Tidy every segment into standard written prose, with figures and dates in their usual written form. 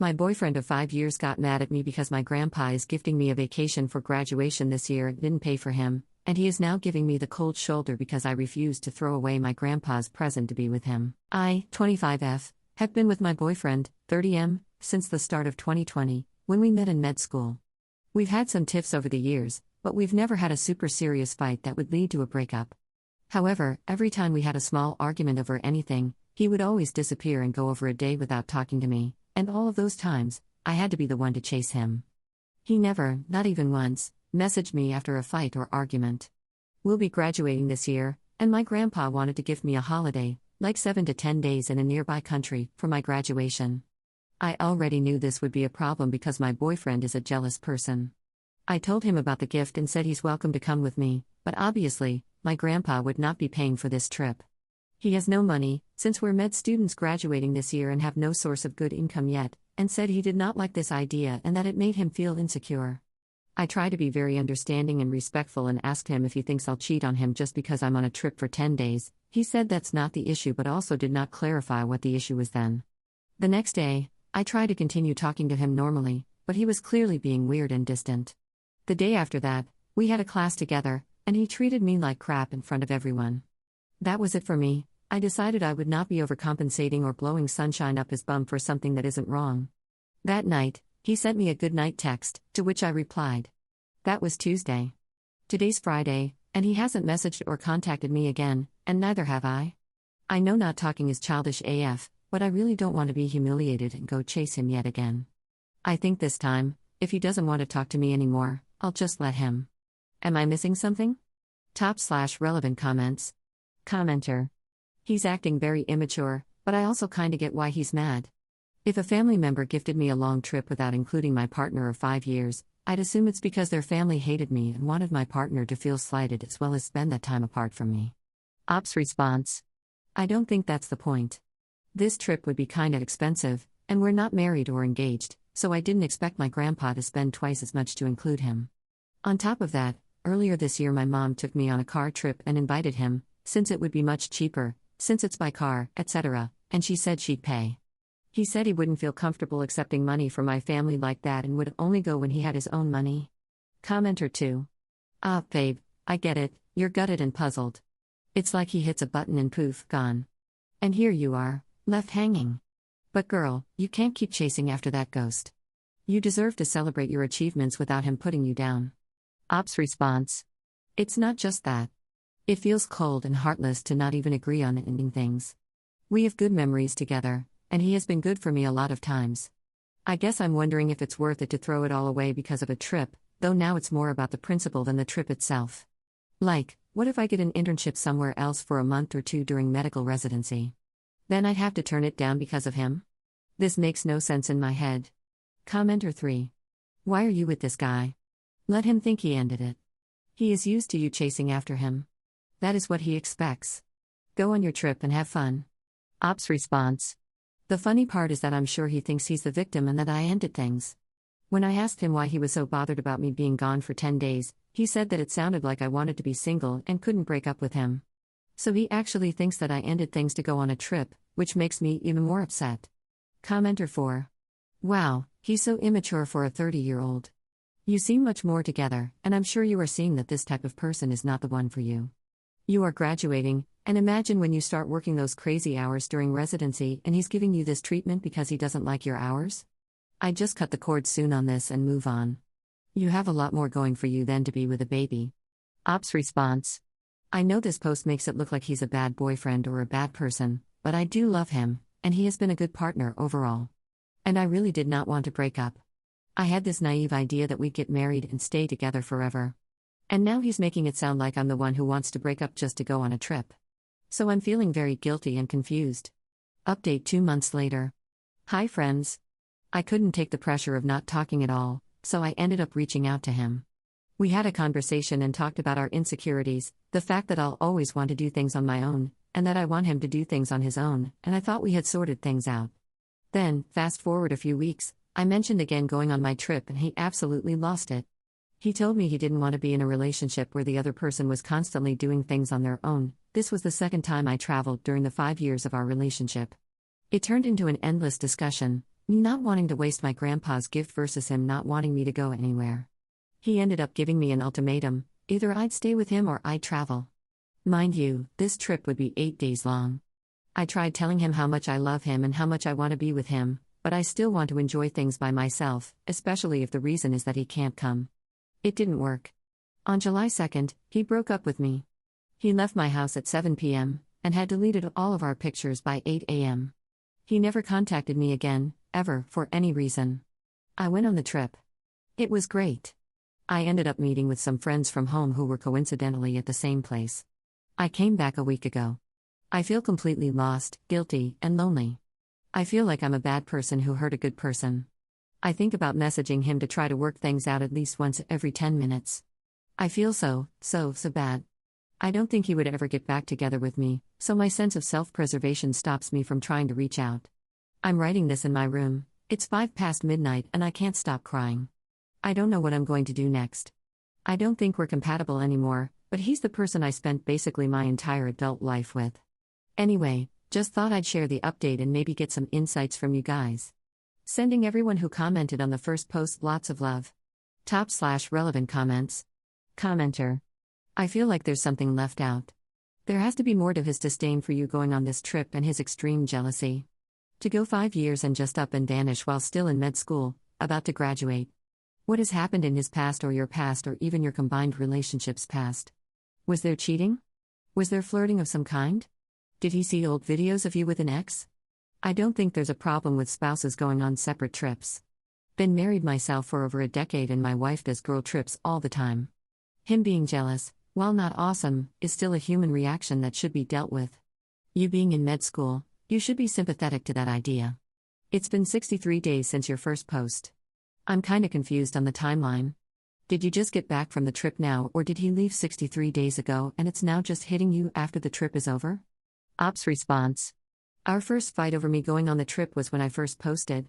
My boyfriend of 5 years got mad at me because my grandpa is gifting me a vacation for graduation this year and didn't pay for him, and he is now giving me the cold shoulder because I refused to throw away my grandpa's present to be with him. I, 25F, have been with my boyfriend, 30M, since the start of 2020, when we met in med school. We've had some tiffs over the years, but we've never had a super serious fight that would lead to a breakup. However, every time we had a small argument over anything, he would always disappear and go over a day without talking to me, and all of those times, I had to be the one to chase him. He never, not even once, messaged me after a fight or argument. We'll be graduating this year, and my grandpa wanted to give me a holiday, like 7 to 10 days in a nearby country, for my graduation. I already knew this would be a problem because my boyfriend is a jealous person. I told him about the gift and said he's welcome to come with me, but obviously, my grandpa would not be paying for this trip. He has no money, since we're med students graduating this year and have no source of good income yet, and said he did not like this idea and that it made him feel insecure. I try to be very understanding and respectful and asked him if he thinks I'll cheat on him just because I'm on a trip for 10 days. He said that's not the issue but also did not clarify what the issue was then. The next day, I tried to continue talking to him normally, but he was clearly being weird and distant. The day after that, we had a class together, and he treated me like crap in front of everyone. That was it for me. I decided I would not be overcompensating or blowing sunshine up his bum for something that isn't wrong. That night, he sent me a good night text, to which I replied. That was Tuesday. Today's Friday, and he hasn't messaged or contacted me again, and neither have I. I know not talking is childish AF, but I really don't want to be humiliated and go chase him yet again. I think this time, if he doesn't want to talk to me anymore, I'll just let him. Am I missing something? Top/relevant comments. Commenter. He's acting very immature, but I also kinda get why he's mad. If a family member gifted me a long trip without including my partner of 5 years, I'd assume it's because their family hated me and wanted my partner to feel slighted as well as spend that time apart from me. Ops response. I don't think that's the point. This trip would be kinda expensive, and we're not married or engaged, so I didn't expect my grandpa to spend twice as much to include him. On top of that, earlier this year my mom took me on a car trip and invited him, since it would be much cheaper, since it's by car, etc., and she said she'd pay. He said he wouldn't feel comfortable accepting money from my family like that and would only go when he had his own money. Commenter 2. Ah, babe, I get it, you're gutted and puzzled. It's like he hits a button and poof, gone. And here you are, left hanging. But girl, you can't keep chasing after that ghost. You deserve to celebrate your achievements without him putting you down. Ops response. It's not just that. It feels cold and heartless to not even agree on ending things. We have good memories together, and he has been good for me a lot of times. I guess I'm wondering if it's worth it to throw it all away because of a trip, though now it's more about the principle than the trip itself. Like, what if I get an internship somewhere else for a month or two during medical residency? Then I'd have to turn it down because of him? This makes no sense in my head. Commenter 3. Why are you with this guy? Let him think he ended it. He is used to you chasing after him. That is what he expects. Go on your trip and have fun. Ops response. The funny part is that I'm sure he thinks he's the victim and that I ended things. When I asked him why he was so bothered about me being gone for 10 days, he said that it sounded like I wanted to be single and couldn't break up with him. So he actually thinks that I ended things to go on a trip, which makes me even more upset. Commenter 4. Wow, he's so immature for a 30-year-old. You seem much more together, and I'm sure you are seeing that this type of person is not the one for you. You are graduating, and imagine when you start working those crazy hours during residency and he's giving you this treatment because he doesn't like your hours? I'd just cut the cord soon on this and move on. You have a lot more going for you than to be with a baby. Ops response. I know this post makes it look like he's a bad boyfriend or a bad person, but I do love him, and he has been a good partner overall. And I really did not want to break up. I had this naive idea that we'd get married and stay together forever. And now he's making it sound like I'm the one who wants to break up just to go on a trip. So I'm feeling very guilty and confused. Update 2 months later. Hi friends. I couldn't take the pressure of not talking at all, so I ended up reaching out to him. We had a conversation and talked about our insecurities, the fact that I'll always want to do things on my own, and that I want him to do things on his own, and I thought we had sorted things out. Then, fast forward a few weeks, I mentioned again going on my trip and he absolutely lost it. He told me he didn't want to be in a relationship where the other person was constantly doing things on their own. This was the second time I traveled during the 5 years of our relationship. It turned into an endless discussion, Me not wanting to waste my grandpa's gift versus him not wanting me to go anywhere. He ended up giving me an ultimatum: either I'd stay with him or I'd travel. Mind you, this trip would be 8 days long. I tried telling him how much I love him and how much I want to be with him, but I still want to enjoy things by myself, especially if the reason is that he can't come. It didn't work. On July 2nd, he broke up with me. He left my house at 7 p.m. and had deleted all of our pictures by 8 a.m. He never contacted me again, ever, for any reason. I went on the trip. It was great. I ended up meeting with some friends from home who were coincidentally at the same place. I came back a week ago. I feel completely lost, guilty, and lonely. I feel like I'm a bad person who hurt a good person. I think about messaging him to try to work things out at least once every 10 minutes. I feel so bad. I don't think he would ever get back together with me, so my sense of self-preservation stops me from trying to reach out. I'm writing this in my room. It's 5 past midnight and I can't stop crying. I don't know what I'm going to do next. I don't think we're compatible anymore, but he's the person I spent basically my entire adult life with. Anyway, just thought I'd share the update and maybe get some insights from you guys. Sending everyone who commented on the first post lots of love. Top/relevant comments. Commenter. I feel like there's something left out. There has to be more to his disdain for you going on this trip and his extreme jealousy. To go 5 years and just up and vanish while still in med school, about to graduate. What has happened in his past or your past or even your combined relationships past? Was there cheating? Was there flirting of some kind? Did he see old videos of you with an ex? I don't think there's a problem with spouses going on separate trips. Been married myself for over a decade and my wife does girl trips all the time. Him being jealous, while not awesome, is still a human reaction that should be dealt with. You being in med school, you should be sympathetic to that idea. It's been 63 days since your first post. I'm kinda confused on the timeline. Did you just get back from the trip now or did he leave 63 days ago and it's now just hitting you after the trip is over? Ops response. Our first fight over me going on the trip was when I first posted.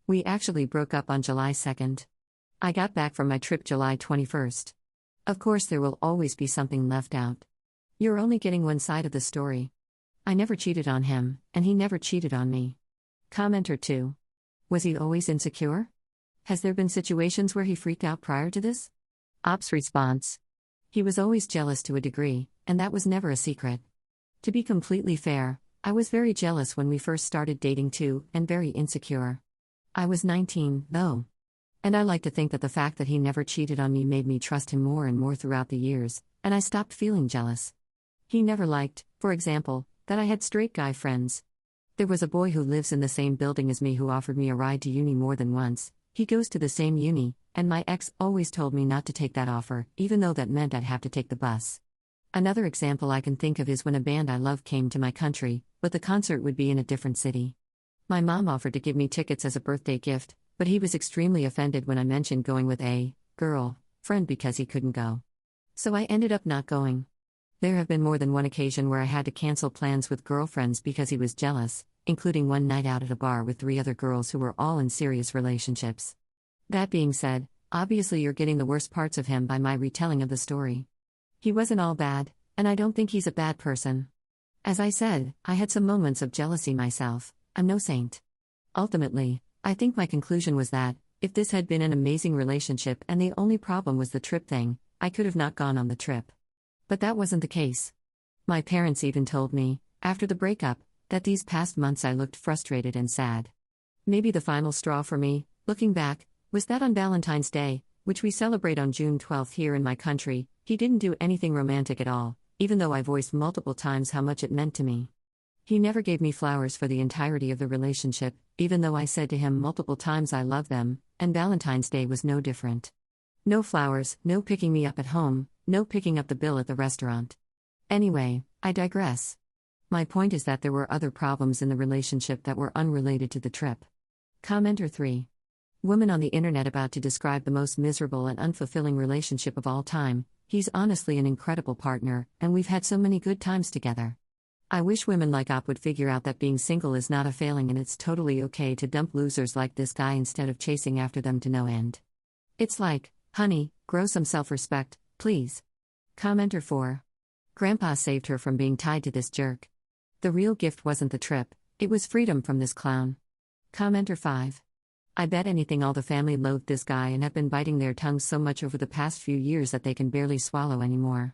We actually broke up on July 2nd. I got back from my trip July 21st. Of course there will always be something left out. You're only getting one side of the story. I never cheated on him, and he never cheated on me. Commenter 2. Was he always insecure? Has there been situations where he freaked out prior to this? Ops response. He was always jealous to a degree, and that was never a secret. To be completely fair, I was very jealous when we first started dating too, and very insecure. I was 19, though. And I like to think that the fact that he never cheated on me made me trust him more and more throughout the years, and I stopped feeling jealous. He never liked, for example, that I had straight guy friends. There was a boy who lives in the same building as me who offered me a ride to uni more than once. He goes to the same uni, and my ex always told me not to take that offer, even though that meant I'd have to take the bus. Another example I can think of is when a band I love came to my country, but the concert would be in a different city. My mom offered to give me tickets as a birthday gift, but he was extremely offended when I mentioned going with a girl friend because he couldn't go. So I ended up not going. There have been more than one occasion where I had to cancel plans with girlfriends because he was jealous, including one night out at a bar with 3 other girls who were all in serious relationships. That being said, obviously you're getting the worst parts of him by my retelling of the story. He wasn't all bad, and I don't think he's a bad person. As I said, I had some moments of jealousy myself. I'm no saint. Ultimately, I think my conclusion was that, if this had been an amazing relationship and the only problem was the trip thing, I could have not gone on the trip. But that wasn't the case. My parents even told me, after the breakup, that these past months I looked frustrated and sad. Maybe the final straw for me, looking back, was that on Valentine's Day, which we celebrate on June 12th here in my country, he didn't do anything romantic at all, even though I voiced multiple times how much it meant to me. He never gave me flowers for the entirety of the relationship, even though I said to him multiple times I love them, and Valentine's Day was no different. No flowers, no picking me up at home, no picking up the bill at the restaurant. Anyway, I digress. My point is that there were other problems in the relationship that were unrelated to the trip. Commenter 3. Woman on the internet about to describe the most miserable and unfulfilling relationship of all time. He's honestly an incredible partner, and we've had so many good times together. I wish women like Op would figure out that being single is not a failing and it's totally okay to dump losers like this guy instead of chasing after them to no end. It's like, honey, grow some self-respect, please. Commenter 4. Grandpa saved her from being tied to this jerk. The real gift wasn't the trip, it was freedom from this clown. Commenter 5. I bet anything all the family loathed this guy and have been biting their tongues so much over the past few years that they can barely swallow anymore.